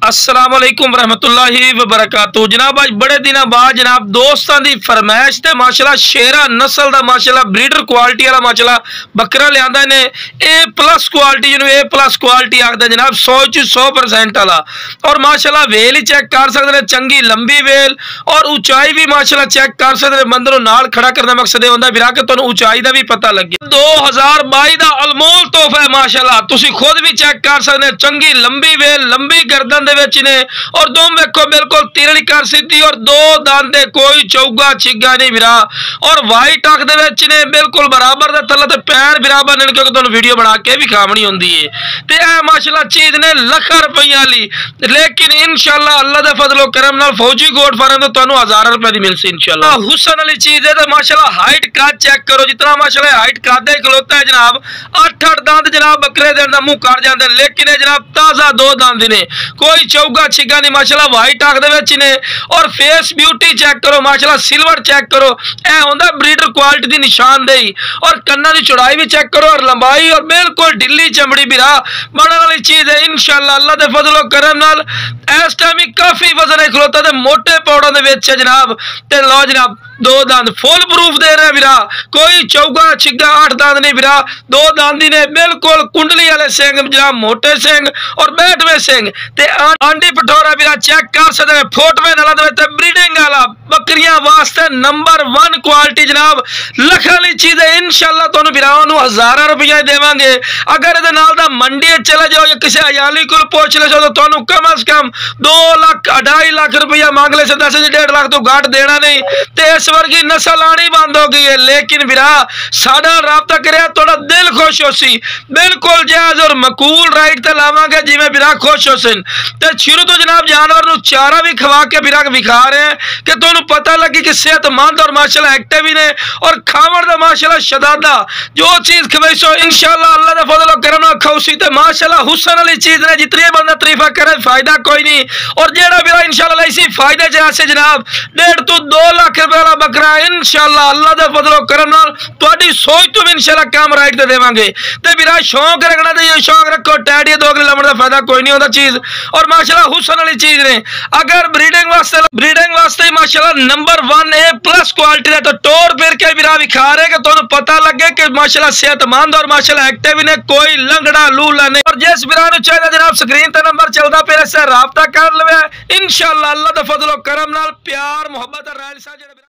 अस्सलाम वालेकुम रहमतुल्लाहि व बरकातहू। जनाब अज बड़े दिन बाद जनाब दोस्तों की फरमाइश ते माशाल्लाह शेरा नस्ल का माशाल्लाह ब्रीडर क्वालिटी वाला माशाल्लाह बकरा लिया ने A+ क्वालिटी जिन्होंने A+ क्वालिटी आखते जनाब 100% वाला। और माशाल्लाह वेल ही चेक कर सकते हैं, चंगी लंबी वेल और ऊंचाई भी माशाल्लाह चेक कर सकते हैं। बंदर नाल खड़ा करने मकसद यह होता फिर तुहानू ऊंचाई का भी पता लगे। 2022 का अनमोल तोहफा है माशाल्लाह, तुसी खुद भी चेक कर सकते हैं। चंगी लंबी वेल लंबी गर्दन ने और दुम वेखो बिल्कुल तिरड़ी कर सीधी और दो दांते कोई चौगा छिगा नहीं विरा और वाइट अख दे ने बिल्कुल बराबर दे थल्ले ते पैर बराबर ने, क्योंकि तुहानू वीडियो बना के भी खावनी होंदी है। ते ए माशाल्लाह चीज ने लाखां रुपइया ली, लेकिन इंशाल्लाह अल्लाह दे फजलो करम नाल फौजी गोट फार्म तो तुहानू 1000 रुपए दी मिलसी इंशाल्लाह। हुसन वाली चीज है। तो माशाल्लाह हाइट का चेक करो, जितना माशाल्लाह हाइट का दे खलोता है जनाब 8-8 दांत जनाब बकरे दे अंदर मुंह कर जाते, लेकिन जनाब ताजा 2 दांत ने, कोई चौगा छिगा नहीं माशाल्लाह। वाइट आख दे ने और फेस ब्यूटी चेक करो माशाल्लाह, सिल्वर चेक करो, ए होंदा ब्रीडर क्वालिटी दी निशानदेही। और कन्ना दी चौड़ाई भी चेक करो और लंबाई और बिल्कुल ढिली चमड़ी बिरा बनने वाली चीज है इंशाल्लाह अल्लाह दे फजलो करम नाल। इस टाइम काफी वजन है खलोता ते मोटे पौड़ों दे विच जनाब। ते लो जनाब 2 दांत फुल प्रूफ दे रहे विरा, कोई चौगा छिगा 8 दांत नहीं विरा, 2 दांती ने बिल्कुल कुंडली वाले सिंग जनाब, मोटे सिंग और बैठवे सिंग ते आंडी पठोरा विरा चेक कर सकते हैं। फोटवे नाला ते ब्रीडिंग वाला बकरियां वास्ते नंबर 1 क्वालिटी जनाब। लखां वाली चीज है इंशाल्लाह। तुहानू विरावां नू 1000 रुपया देवांगे। अगर इहदे नाल दा मंडी चले जाओ या किसी अयाली को पूछ ले जाओ तो तुहानू कम से कम 2 लाख 2.5 लाख रुपया मांग ले, 10-1.5 लाख तो घट देना नहीं। ते इस वर्गी नस्ल आनी बंद हो गई है, लेकिन विरा साडा राबता करे थोड़ा दिल खुश हो सी, बिल्कुल जायज और मकूल राइट ते लावांगे जिवें विरा खुश हो सन। ते शुरू तो जनाब जानवर नू चारा भी खवा के विरा विखा रहे हैं कि तुहानू पता लगे कि सेहतमंद और माशाल्लाह एक्टिव ही ने और खावण दा माशाल्लाह शदादा जो चीज खवेसो इंशाल्लाह अल्लाह दा फजल और करम नाल खाउसी। ते माशाल्लाह हुसन वाली चीज ने, जितनी बंदा तारीफा करे फायदा कोई नहीं। और जेड़ा विरा इंशाल्लाह इसी फायदे च आसे जनाब 1.5 to 2 लाख रुपए वाला बकरा इंशाल्लाह अल्लाह दे फजल और करम नाल तुहाडी सोच तो भी इंशाल्लाह काम राइट दे देवांगे। ते विरा शौक रखना ते ये शौक रखो, टैडी दोगले लमण दा फायदा कोई नहीं होता चीज। और माशाल्लाह हुसन वाली चीज ने अगर ब्रीडिंग वास्ते माशाल्लाह नंबर 1 A+ क्वालिटी है तो टोर फिर के विरा विखा रहे कि तुहानू पता लगे कि माशाल्लाह सेहतमंद और माशाल्लाह एक्टिव ने, कोई लंगड़ा लूला नहीं। और जिस विरा नू चाहिए जनाब स्क्रीन ते नंबर चलदा पे इससे राबता कर लवे इंशाल्लाह अल्लाह दा फजल और करम नाल प्यार मोहब्बत और